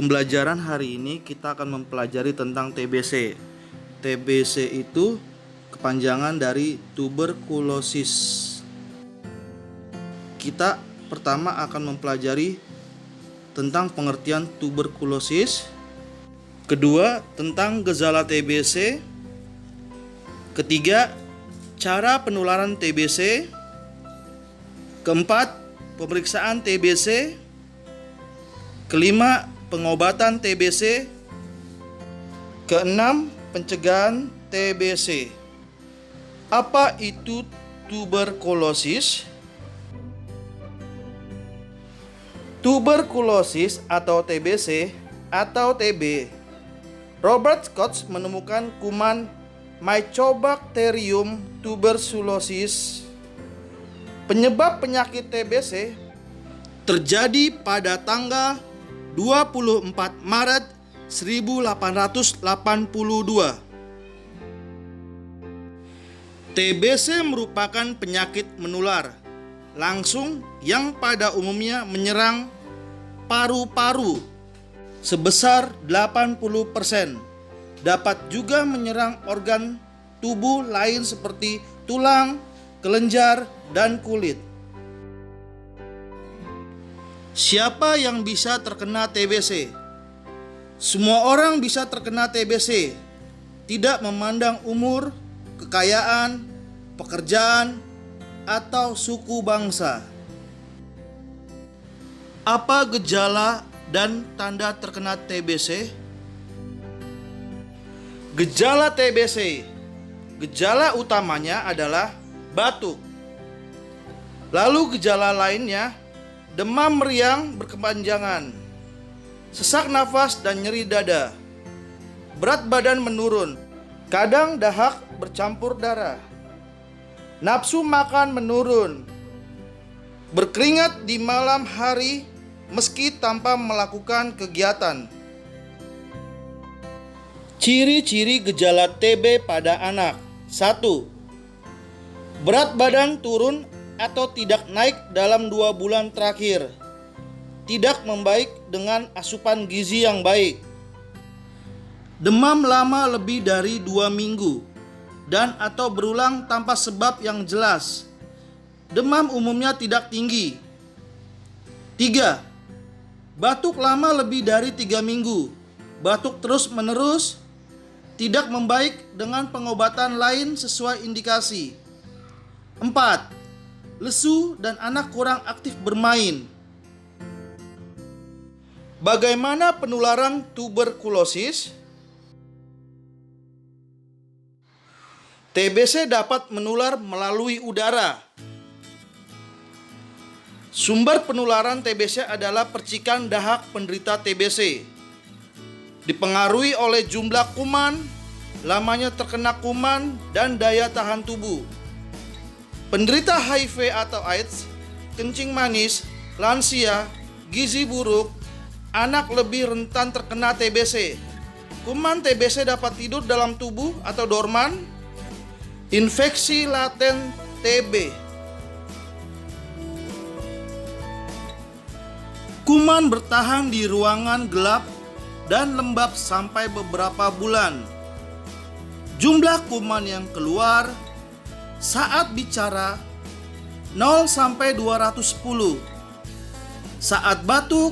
Pembelajaran hari ini kita akan mempelajari tentang TBC. TBC itu kepanjangan dari tuberkulosis. Kita pertama akan mempelajari tentang pengertian tuberkulosis. Kedua, tentang gejala TBC. Ketiga, cara penularan TBC. Keempat, pemeriksaan TBC. Kelima, pengobatan TBC. Keenam, pencegahan TBC. Apa itu tuberkulosis? Tuberkulosis atau TBC atau TB. Robert Koch menemukan kuman Mycobacterium tuberculosis. Penyebab penyakit TBC terjadi pada tanggal 24 Maret 1882. TBC merupakan penyakit menular langsung yang pada umumnya menyerang paru-paru sebesar 80%. Dapat juga menyerang organ tubuh lain seperti tulang, kelenjar, dan kulit. Siapa yang bisa terkena TBC? Semua orang bisa terkena TBC, tidak memandang umur, kekayaan, pekerjaan, atau suku bangsa. Apa gejala dan tanda terkena TBC? Gejala TBC, gejala utamanya adalah batuk. Lalu gejala lainnya, demam meriang berkepanjangan, sesak nafas dan nyeri dada. Berat badan menurun, kadang dahak bercampur darah. Nafsu makan menurun. Berkeringat di malam hari meski tanpa melakukan kegiatan. Ciri-ciri gejala TB pada anak. 1. Berat badan turun atau tidak naik dalam 2 bulan terakhir. Tidak membaik dengan asupan gizi yang baik. Demam lama lebih dari 2 minggu dan atau berulang tanpa sebab yang jelas. Demam umumnya tidak tinggi. 3. Batuk lama lebih dari 3 minggu. Batuk terus menerus, tidak membaik dengan pengobatan lain sesuai indikasi. 4. Lesu dan anak kurang aktif bermain. Bagaimana penularan tuberkulosis? TBC dapat menular melalui udara. Sumber penularan TBC adalah percikan dahak penderita TBC. Dipengaruhi oleh jumlah kuman, lamanya terkena kuman, dan daya tahan tubuh. Penderita HIV atau AIDS, kencing manis, lansia, gizi buruk, anak lebih rentan terkena TBC. Kuman TBC dapat tidur dalam tubuh atau dorman. Infeksi laten TB. Kuman bertahan di ruangan gelap dan lembab sampai beberapa bulan. Jumlah kuman yang keluar saat bicara 0 sampai 210. Saat batuk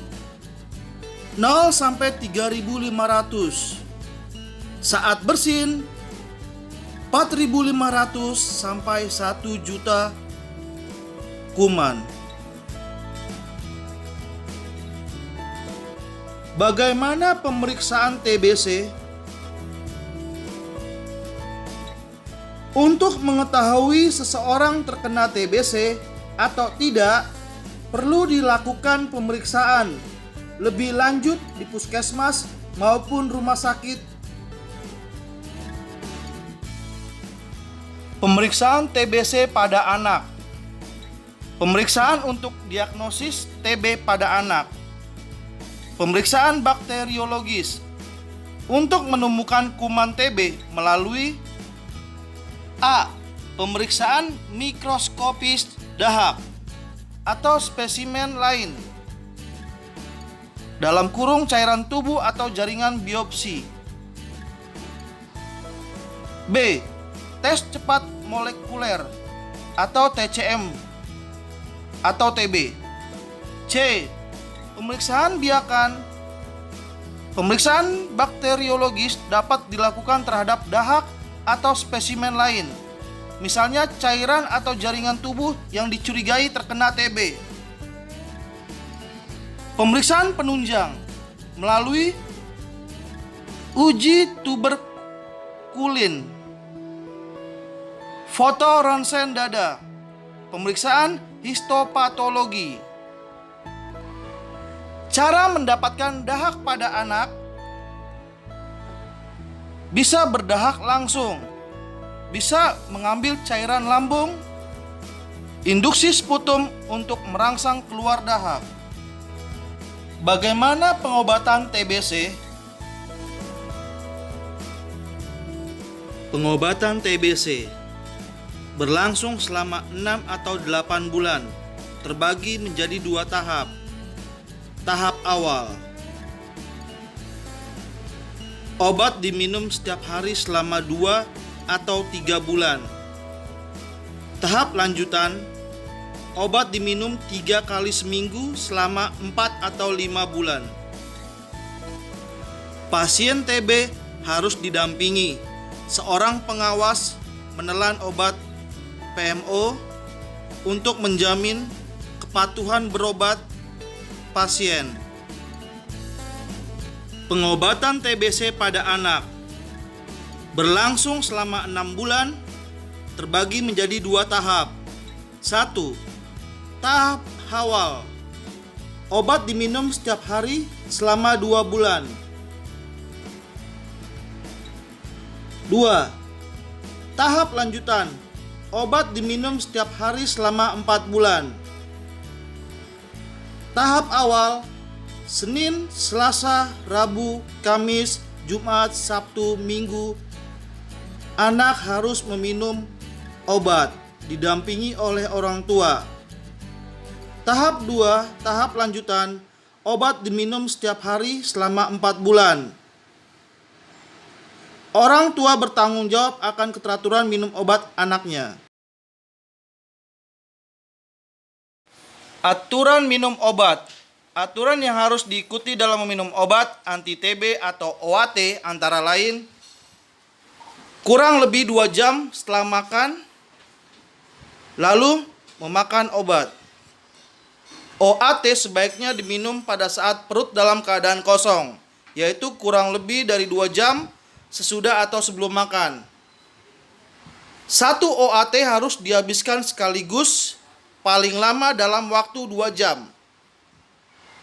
0 sampai 3.500. Saat bersin 4.500 sampai 1 juta kuman. Bagaimana pemeriksaan TBC? Untuk mengetahui seseorang terkena TBC atau tidak, perlu dilakukan pemeriksaan lebih lanjut di puskesmas maupun rumah sakit. Pemeriksaan TBC pada anak. Pemeriksaan untuk diagnosis TB pada anak. Pemeriksaan bakteriologis untuk menemukan kuman TB melalui A. Pemeriksaan mikroskopis dahak atau spesimen lain. dalam kurung cairan tubuh atau jaringan biopsi. B. Tes cepat molekuler atau TCM atau TB. C. Pemeriksaan biakan. Pemeriksaan bakteriologis dapat dilakukan terhadap dahak atau spesimen lain, misalnya cairan atau jaringan tubuh yang dicurigai terkena TB. Pemeriksaan penunjang melalui uji tuberkulin, foto ronsen dada, pemeriksaan histopatologi. Cara mendapatkan dahak pada anak: bisa berdahak langsung, bisa mengambil cairan lambung, induksi sputum untuk merangsang keluar dahak. Bagaimana pengobatan TBC? Pengobatan TBC berlangsung selama 6 atau 8 bulan, terbagi menjadi 2 tahap. Tahap awal, obat diminum setiap hari selama 2 atau 3 bulan. Tahap lanjutan, obat diminum 3 kali seminggu selama 4 atau 5 bulan. Pasien TB harus didampingi seorang pengawas menelan obat PMO untuk menjamin kepatuhan berobat pasien. Pengobatan TBC pada anak berlangsung selama 6 bulan, terbagi menjadi 2 tahap. 1. Tahap awal, obat diminum setiap hari selama 2 bulan. 2. Tahap lanjutan, obat diminum setiap hari selama 4 bulan. Tahap awal, Senin, Selasa, Rabu, Kamis, Jumat, Sabtu, Minggu, anak harus meminum obat didampingi oleh orang tua. Tahap 2, tahap lanjutan, obat diminum setiap hari selama 4 bulan. Orang tua bertanggung jawab akan keteraturan minum obat anaknya. Aturan minum obat. Aturan yang harus diikuti dalam meminum obat anti-TB atau OAT antara lain: kurang lebih 2 jam setelah makan, lalu memakan obat. OAT sebaiknya diminum pada saat perut dalam keadaan kosong, yaitu kurang lebih dari 2 jam sesudah atau sebelum makan. 1 OAT harus dihabiskan sekaligus, paling lama dalam waktu 2 jam.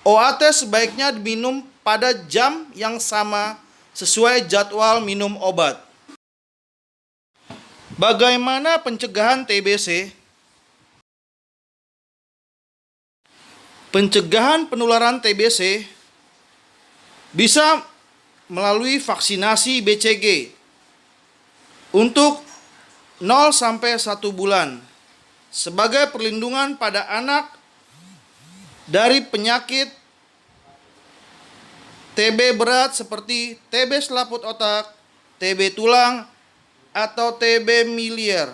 OAT sebaiknya diminum pada jam yang sama sesuai jadwal minum obat. Bagaimana pencegahan TBC? Pencegahan penularan TBC bisa melalui vaksinasi BCG untuk 0 sampai 1 bulan sebagai perlindungan pada anak dari penyakit TB berat seperti TB selaput otak, TB tulang, atau TB miliar.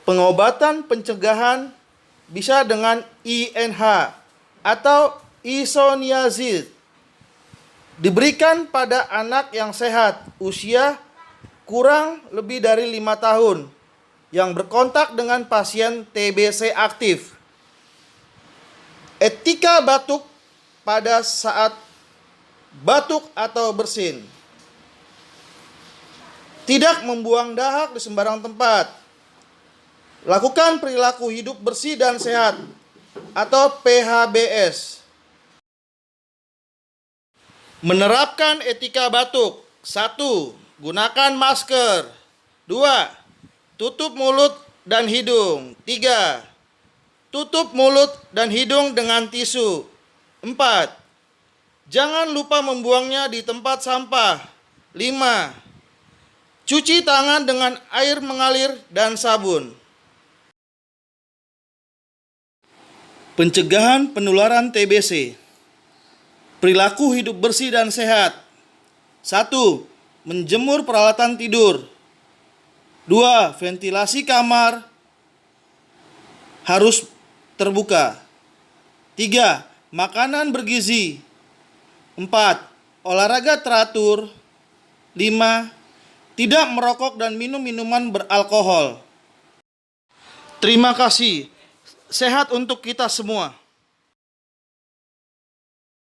Pengobatan pencegahan bisa dengan INH atau isoniazid, diberikan pada anak yang sehat usia kurang lebih dari 5 tahun yang berkontak dengan pasien TBC aktif. Etika batuk pada saat batuk atau bersin. Tidak membuang dahak di sembarang tempat. Lakukan perilaku hidup bersih dan sehat atau PHBS. Menerapkan etika batuk. 1. Gunakan masker. 2. Tutup mulut dan hidung. 3. Tutup mulut dan hidung dengan tisu. 4. Jangan lupa membuangnya di tempat sampah. 5. Cuci tangan dengan air mengalir dan sabun. Pencegahan penularan TBC. Perilaku hidup bersih dan sehat. 1. Menjemur peralatan tidur. 2. Ventilasi kamar harus terbuka. 3. Makanan bergizi. 4. Olahraga teratur. 5. Tidak merokok dan minum minuman beralkohol. Terima kasih. Sehat untuk kita semua.